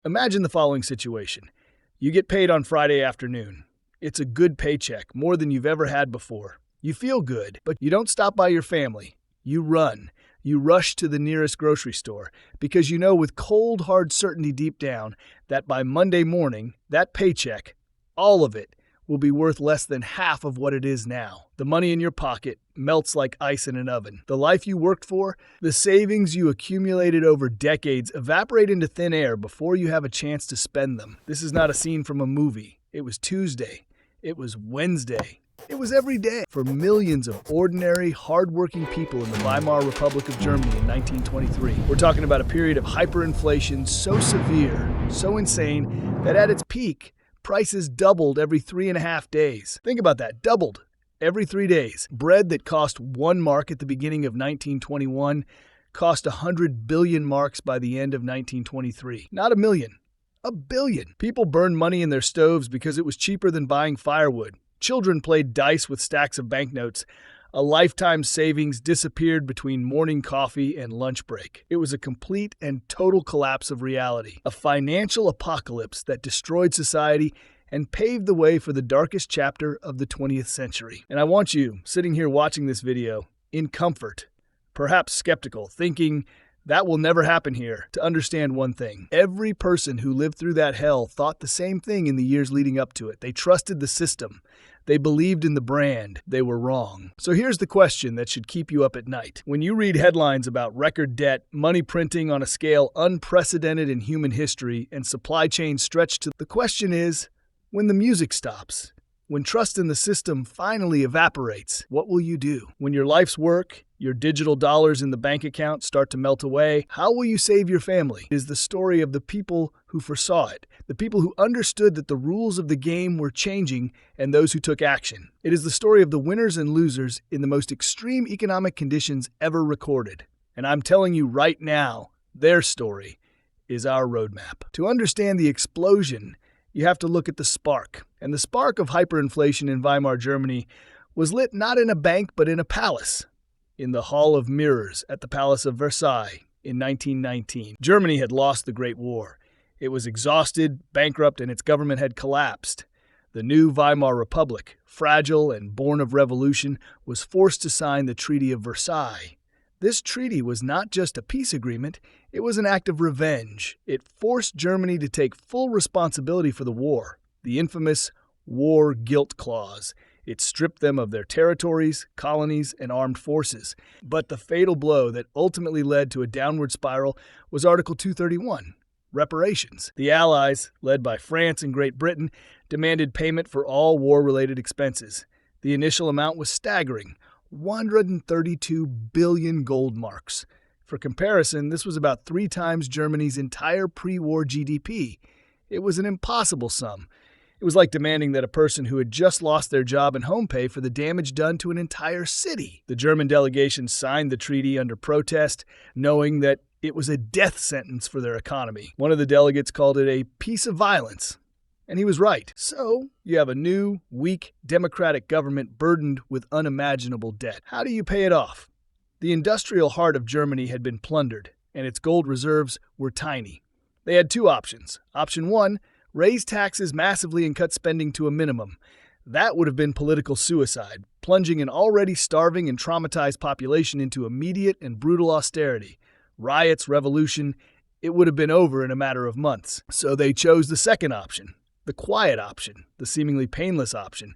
Imagine the following situation. You get paid on Friday afternoon. It's a good paycheck, more than you've ever had before. You feel good, but you don't stop by your family. You run. You rush to the nearest grocery store because you know with cold, hard certainty deep down that by Monday morning, that paycheck, all of it, will be worth less than half of what it is now. The money in your pocket melts like ice in an oven. The life you worked for, the savings you accumulated over decades evaporate into thin air before you have a chance to spend them. This is not a scene from a movie. It was Tuesday. It was Wednesday. It was every day for millions of ordinary, hardworking people in the Weimar Republic of Germany in 1923. We're talking about a period of hyperinflation so severe, so insane, that at its peak, prices doubled every 3.5 days. Think about that, doubled every 3 days. Bread that cost 1 mark at the beginning of 1921 cost 100 billion marks by the end of 1923. Not a million, a billion. People burned money in their stoves because it was cheaper than buying firewood. Children played dice with stacks of banknotes. A lifetime savings disappeared between morning coffee and lunch break. It was a complete and total collapse of reality, a financial apocalypse that destroyed society and paved the way for the darkest chapter of the 20th century. And I want you, sitting here watching this video, in comfort, perhaps skeptical, thinking that will never happen here, to understand one thing. Every person who lived through that hell thought the same thing in the years leading up to it. They trusted the system. They believed in the brand. They were wrong. So here's the question that should keep you up at night. When you read headlines about record debt, money printing on a scale unprecedented in human history, and supply chains stretched to, the question is, when the music stops, when trust in the system finally evaporates, what will you do? When your life's work, your digital dollars in the bank account start to melt away, how will you save your family? It is the story of the people who foresaw it, the people who understood that the rules of the game were changing, and those who took action. It is the story of the winners and losers in the most extreme economic conditions ever recorded. And I'm telling you right now, their story is our roadmap. To understand the explosion, you have to look at the spark. And the spark of hyperinflation in Weimar Germany was lit not in a bank but in a palace, in the Hall of Mirrors at the Palace of Versailles in 1919. Germany had lost the Great War. It was exhausted, bankrupt, and its government had collapsed. The new Weimar Republic, fragile and born of revolution, was forced to sign the Treaty of Versailles. This treaty was not just a peace agreement, it was an act of revenge. It forced Germany to take full responsibility for the war, the infamous War Guilt Clause. It stripped them of their territories, colonies, and armed forces. But the fatal blow that ultimately led to a downward spiral was Article 231, reparations. The Allies, led by France and Great Britain, demanded payment for all war-related expenses. The initial amount was staggering, 132 billion gold marks. For comparison, this was about 3 times Germany's entire pre-war GDP. It was an impossible sum. It was like demanding that a person who had just lost their job and home pay for the damage done to an entire city. The German delegation signed the treaty under protest, knowing that it was a death sentence for their economy. One of the delegates called it a piece of violence. And he was right. So, you have a new, weak, democratic government burdened with unimaginable debt. How do you pay it off? The industrial heart of Germany had been plundered, and its gold reserves were tiny. They had 2 options. Option 1, raise taxes massively and cut spending to a minimum. That would have been political suicide, plunging an already starving and traumatized population into immediate and brutal austerity. Riots, revolution, it would have been over in a matter of months. So they chose the second option. The quiet option, the seemingly painless option.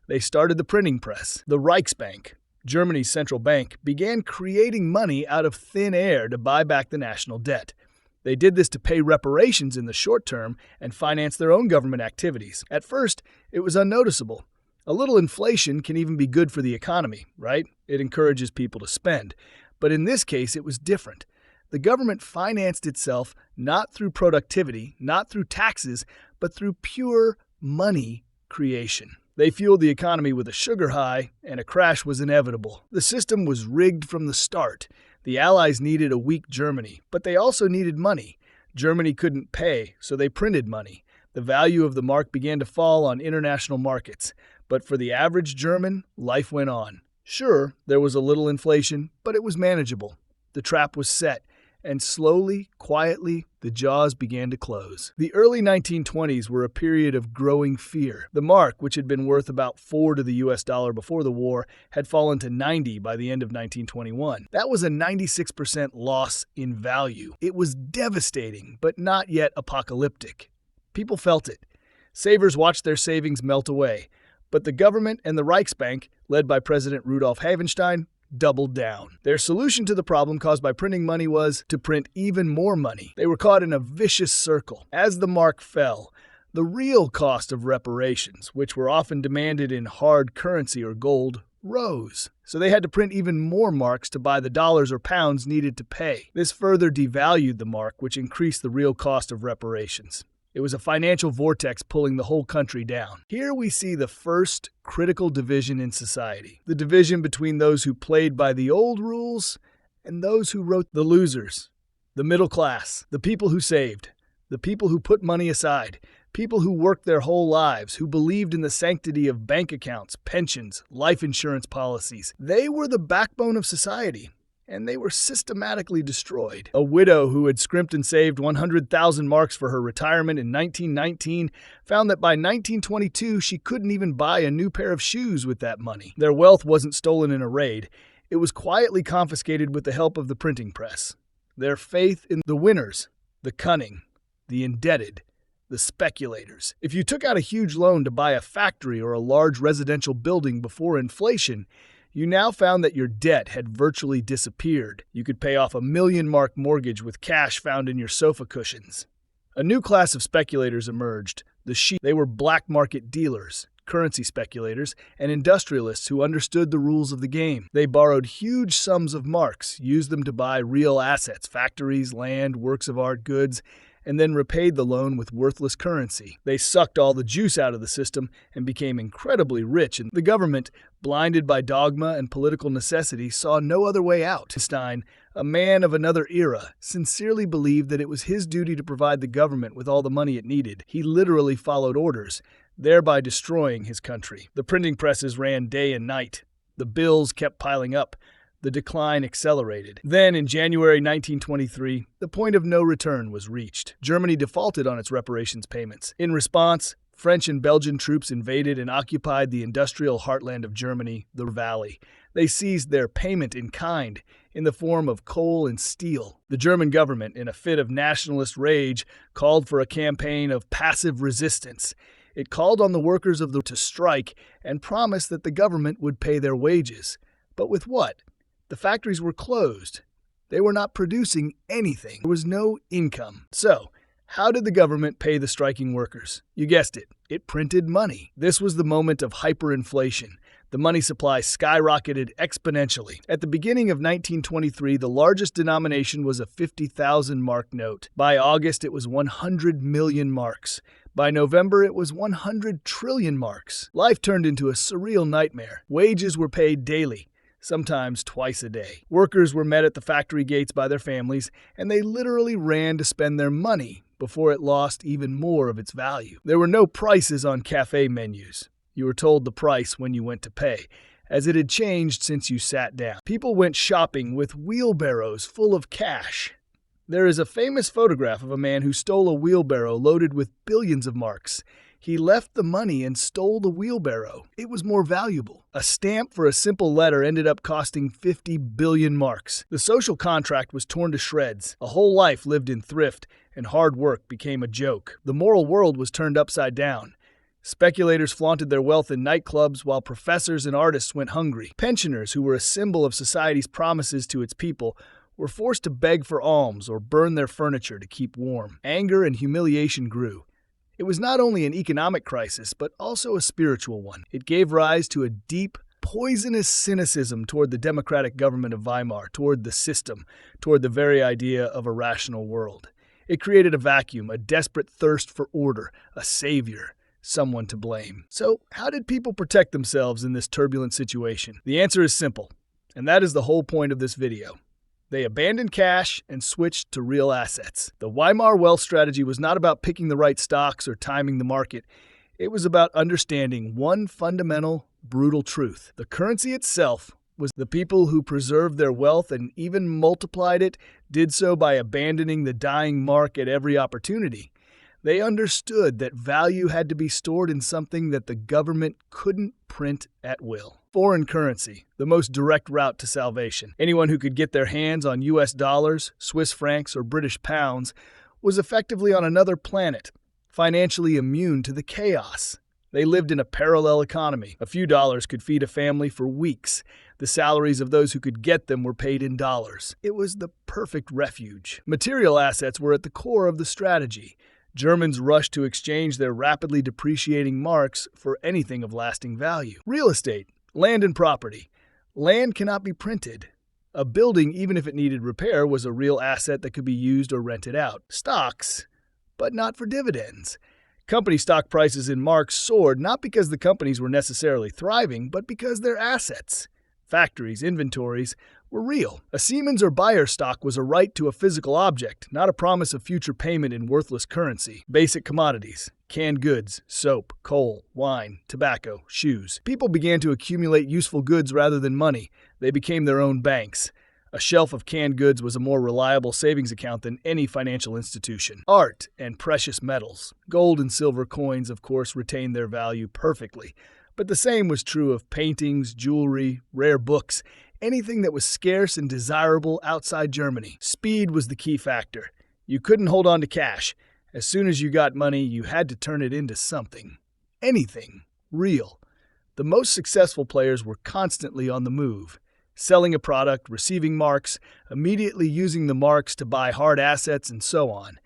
They started the printing press. The Reichsbank, Germany's central bank, began creating money out of thin air to buy back the national debt. They did this to pay reparations in the short term and finance their own government activities. At first, it was unnoticeable. A little inflation can even be good for the economy, right? It encourages people to spend. But in this case, it was different. The government financed itself not through productivity, not through taxes, but through pure money creation. They fueled the economy with a sugar high, and a crash was inevitable. The system was rigged from the start. The Allies needed a weak Germany, but they also needed money. Germany couldn't pay, so they printed money. The value of the mark began to fall on international markets. But for the average German, life went on. Sure, there was a little inflation, but it was manageable. The trap was set, and slowly, quietly, the jaws began to close. The early 1920s were a period of growing fear. The mark, which had been worth about 4 to the US dollar before the war, had fallen to 90 by the end of 1921. That was a 96% loss in value. It was devastating, but not yet apocalyptic. People felt it. Savers watched their savings melt away, but the government and the Reichsbank, led by President Rudolf Havenstein, doubled down. Their solution to the problem caused by printing money was to print even more money. They were caught in a vicious circle. As the mark fell, the real cost of reparations, which were often demanded in hard currency or gold, rose. So they had to print even more marks to buy the dollars or pounds needed to pay. This further devalued the mark, which increased the real cost of reparations. It was a financial vortex pulling the whole country down. Here we see the first critical division in society. The division between those who played by the old rules and those who wrote the losers. The middle class, the people who saved, the people who put money aside, people who worked their whole lives, who believed in the sanctity of bank accounts, pensions, life insurance policies. They were the backbone of society, and they were systematically destroyed. A widow who had scrimped and saved 100,000 marks for her retirement in 1919 found that by 1922 she couldn't even buy a new pair of shoes with that money. Their wealth wasn't stolen in a raid. It was quietly confiscated with the help of the printing press. Their faith in the winners, the cunning, the indebted, the speculators. If you took out a huge loan to buy a factory or a large residential building before inflation, you now found that your debt had virtually disappeared. You could pay off a 1,000,000-mark mortgage with cash found in your sofa cushions. A new class of speculators emerged, the sheep. They were black market dealers, currency speculators, and industrialists who understood the rules of the game. They borrowed huge sums of marks, used them to buy real assets, factories, land, works of art, goods, and then repaid the loan with worthless currency. They sucked all the juice out of the system and became incredibly rich, and the government, blinded by dogma and political necessity, saw no other way out. Stein, a man of another era, sincerely believed that it was his duty to provide the government with all the money it needed. He literally followed orders, thereby destroying his country. The printing presses ran day and night. The bills kept piling up. The decline accelerated. Then, in January 1923, the point of no return was reached. Germany defaulted on its reparations payments. In response, French and Belgian troops invaded and occupied the industrial heartland of Germany, the Valley. They seized their payment in kind, in the form of coal and steel. The German government, in a fit of nationalist rage, called for a campaign of passive resistance. It called on the workers to strike and promised that the government would pay their wages. But with what? The factories were closed. They were not producing anything. There was no income. So, how did the government pay the striking workers? You guessed it. It printed money. This was the moment of hyperinflation. The money supply skyrocketed exponentially. At the beginning of 1923, the largest denomination was a 50,000 mark note. By August, it was 100 million marks. By November, it was 100 trillion marks. Life turned into a surreal nightmare. Wages were paid daily, sometimes twice a day. Workers were met at the factory gates by their families, and they literally ran to spend their money before it lost even more of its value. There were no prices on cafe menus. You were told the price when you went to pay, as it had changed since you sat down. People went shopping with wheelbarrows full of cash. There is a famous photograph of a man who stole a wheelbarrow loaded with billions of marks. He left the money and stole the wheelbarrow. It was more valuable. A stamp for a simple letter ended up costing 50 billion marks. The social contract was torn to shreds. A whole life lived in thrift, and hard work became a joke. The moral world was turned upside down. Speculators flaunted their wealth in nightclubs while professors and artists went hungry. Pensioners, who were a symbol of society's promises to its people, were forced to beg for alms or burn their furniture to keep warm. Anger and humiliation grew. It was not only an economic crisis, but also a spiritual one. It gave rise to a deep, poisonous cynicism toward the democratic government of Weimar, toward the system, toward the very idea of a rational world. It created a vacuum, a desperate thirst for order, a savior, someone to blame. So, how did people protect themselves in this turbulent situation? The answer is simple, and that is the whole point of this video. They abandoned cash and switched to real assets. The Weimar wealth strategy was not about picking the right stocks or timing the market. It was about understanding one fundamental, brutal truth. The currency itself was the people who preserved their wealth and even multiplied it did so by abandoning the dying mark at every opportunity. They understood that value had to be stored in something that the government couldn't print at will. Foreign currency, the most direct route to salvation. Anyone who could get their hands on US dollars, Swiss francs, or British pounds was effectively on another planet, financially immune to the chaos. They lived in a parallel economy. A few dollars could feed a family for weeks. The salaries of those who could get them were paid in dollars. It was the perfect refuge. Material assets were at the core of the strategy. Germans rushed to exchange their rapidly depreciating marks for anything of lasting value. Real estate, land and property. Land cannot be printed. A building, even if it needed repair, was a real asset that could be used or rented out. Stocks, but not for dividends. Company stock prices in marks soared not because the companies were necessarily thriving, but because their assets, factories, inventories, were real. A Siemens or Bayer stock was a right to a physical object, not a promise of future payment in worthless currency. Basic commodities, canned goods, soap, coal, wine, tobacco, shoes. People began to accumulate useful goods rather than money. They became their own banks. A shelf of canned goods was a more reliable savings account than any financial institution. Art and precious metals. Gold and silver coins, of course, retained their value perfectly. But the same was true of paintings, jewelry, rare books, anything that was scarce and desirable outside Germany. Speed was the key factor. You couldn't hold on to cash. As soon as you got money, you had to turn it into something. Anything. Real. The most successful players were constantly on the move. Selling a product, receiving marks, immediately using the marks to buy hard assets, and so on.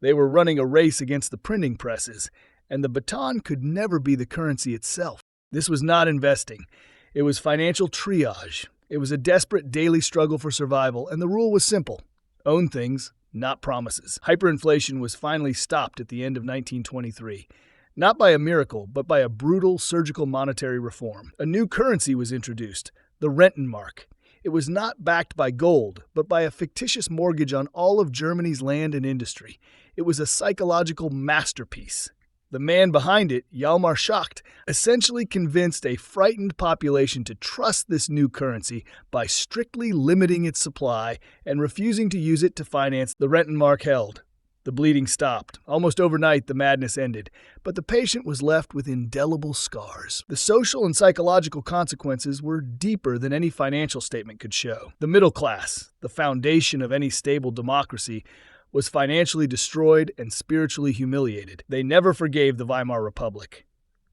They were running a race against the printing presses, and the baton could never be the currency itself. This was not investing. It was financial triage. It was a desperate daily struggle for survival, and the rule was simple. Own things, not promises. Hyperinflation was finally stopped at the end of 1923. Not by a miracle, but by a brutal surgical monetary reform. A new currency was introduced, the Rentenmark. It was not backed by gold, but by a fictitious mortgage on all of Germany's land and industry. It was a psychological masterpiece. The man behind it, Weimar Germany, essentially convinced a frightened population to trust this new currency by strictly limiting its supply and refusing to use it to finance the Rentenmark held. The bleeding stopped. Almost overnight, the madness ended, but the patient was left with indelible scars. The social and psychological consequences were deeper than any financial statement could show. The middle class, the foundation of any stable democracy, was financially destroyed and spiritually humiliated. They never forgave the Weimar Republic.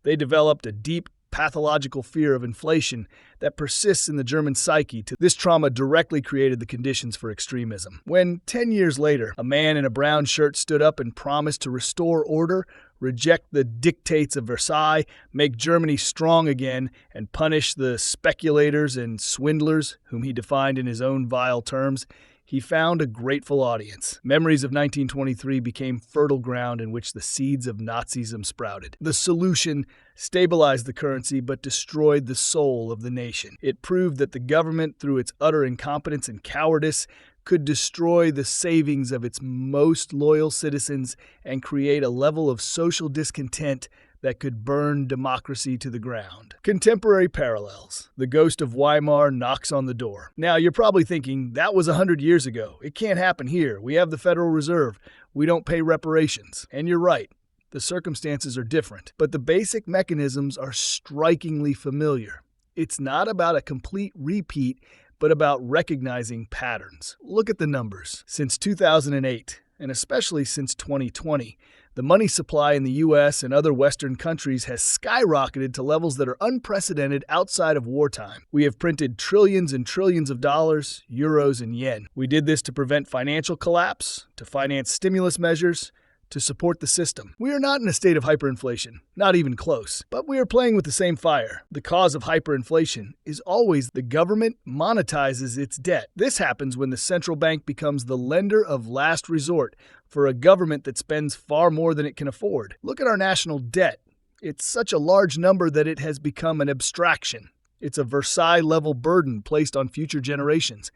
They developed a deep, pathological fear of inflation that persists in the German psyche. This trauma directly created the conditions for extremism. When, 10 years later, a man in a brown shirt stood up and promised to restore order, reject the dictates of Versailles, make Germany strong again, and punish the speculators and swindlers, whom he defined in his own vile terms, he found a grateful audience. Memories of 1923 became fertile ground in which the seeds of Nazism sprouted. The solution stabilized the currency but destroyed the soul of the nation. It proved that the government, through its utter incompetence and cowardice, could destroy the savings of its most loyal citizens and create a level of social discontent that could burn democracy to the ground. Contemporary parallels. The ghost of Weimar knocks on the door. Now, you're probably thinking, that was 100 years ago. It can't happen here. We have the Federal Reserve. We don't pay reparations. And you're right. The circumstances are different. But the basic mechanisms are strikingly familiar. It's not about a complete repeat, but about recognizing patterns. Look at the numbers. Since 2008, and especially since 2020, the money supply in the U.S. and other Western countries has skyrocketed to levels that are unprecedented outside of wartime. We have printed trillions and trillions of dollars, euros, and yen. We did this to prevent financial collapse, to finance stimulus measures, to support the system. We are not in a state of hyperinflation, not even close, but we are playing with the same fire. The cause of hyperinflation is always the government monetizes its debt. This happens when the central bank becomes the lender of last resort for a government that spends far more than it can afford. Look at our national debt. It's such a large number that it has become an abstraction. It's a Versailles-level burden placed on future generations.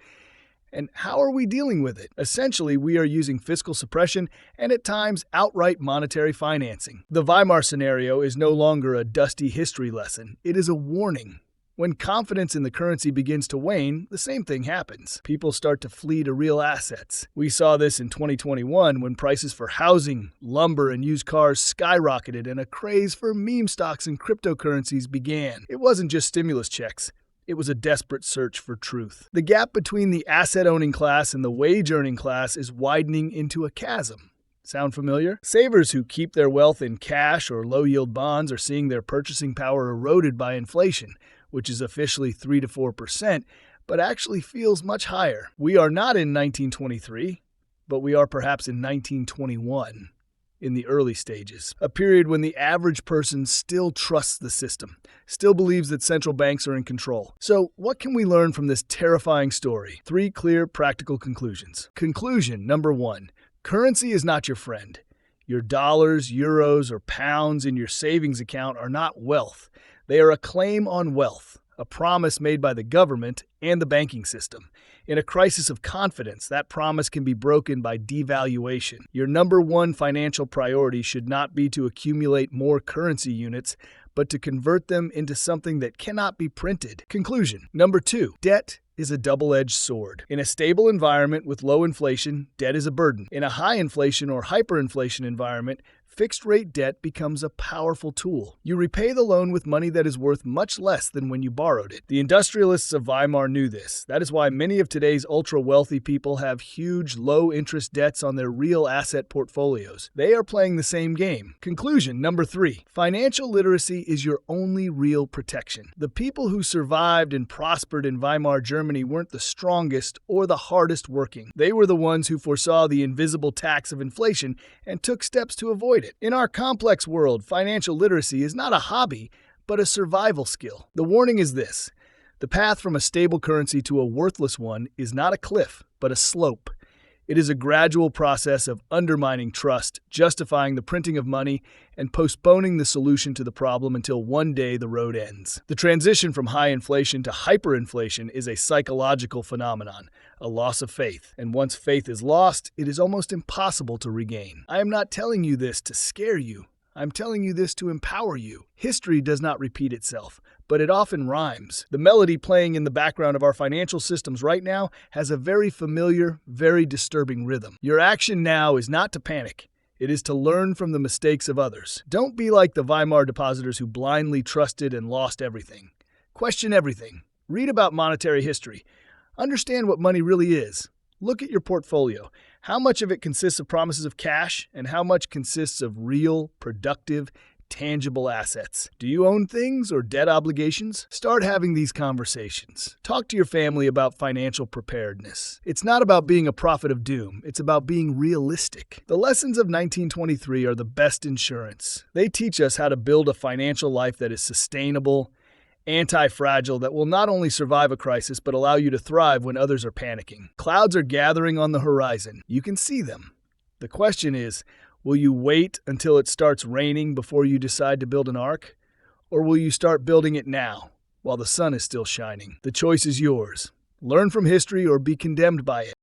And how are we dealing with it? Essentially, we are using fiscal suppression and at times outright monetary financing. The Weimar scenario is no longer a dusty history lesson. It is a warning. When confidence in the currency begins to wane, the same thing happens. People start to flee to real assets. We saw this in 2021 when prices for housing, lumber, and used cars skyrocketed and a craze for meme stocks and cryptocurrencies began. It wasn't just stimulus checks. It was a desperate search for truth. The gap between the asset-owning class and the wage-earning class is widening into a chasm. Sound familiar? Savers who keep their wealth in cash or low-yield bonds are seeing their purchasing power eroded by inflation, which is officially 3 to 4%, but actually feels much higher. We are not in 1923, but we are perhaps in 1921, in the early stages, a period when the average person still trusts the system, still believes that central banks are in control. So, what can we learn from this terrifying story? 3 clear, practical conclusions. Conclusion number 1. Currency is not your friend. Your dollars, euros, or pounds in your savings account are not wealth. They are a claim on wealth, a promise made by the government and the banking system. In a crisis of confidence, that promise can be broken by devaluation. Your number 1 financial priority should not be to accumulate more currency units, but to convert them into something that cannot be printed. Conclusion. Number 2. Debt is a double-edged sword. In a stable environment with low inflation, debt is a burden. In a high inflation or hyperinflation environment, fixed-rate debt becomes a powerful tool. You repay the loan with money that is worth much less than when you borrowed it. The industrialists of Weimar knew this. That is why many of today's ultra-wealthy people have huge, low-interest debts on their real asset portfolios. They are playing the same game. Conclusion number 3. Financial literacy is your only real protection. The people who survived and prospered in Weimar Germany weren't the strongest or the hardest working. They were the ones who foresaw the invisible tax of inflation and took steps to avoid it. In our complex world, financial literacy is not a hobby, but a survival skill. The warning is this: the path from a stable currency to a worthless one is not a cliff, but a slope. It is a gradual process of undermining trust, justifying the printing of money, and postponing the solution to the problem until one day the road ends. The transition from high inflation to hyperinflation is a psychological phenomenon, a loss of faith. And once faith is lost, it is almost impossible to regain. I am not telling you this to scare you. I'm telling you this to empower you. History does not repeat itself, but it often rhymes. The melody playing in the background of our financial systems right now has a very familiar, very disturbing rhythm. Your action now is not to panic. It is to learn from the mistakes of others. Don't be like the Weimar depositors who blindly trusted and lost everything. Question everything. Read about monetary history. Understand what money really is. Look at your portfolio. How much of it consists of promises of cash, and how much consists of real, productive, tangible assets? Do you own things or debt obligations? Start having these conversations. Talk to your family about financial preparedness. It's not about being a prophet of doom. It's about being realistic. The lessons of 1923 are the best insurance. They teach us how to build a financial life that is sustainable, anti-fragile, that will not only survive a crisis but allow you to thrive when others are panicking. Clouds are gathering on the horizon. You can see them. The question is, will you wait until it starts raining before you decide to build an ark? Or will you start building it now, while the sun is still shining? The choice is yours. Learn from history or be condemned by it.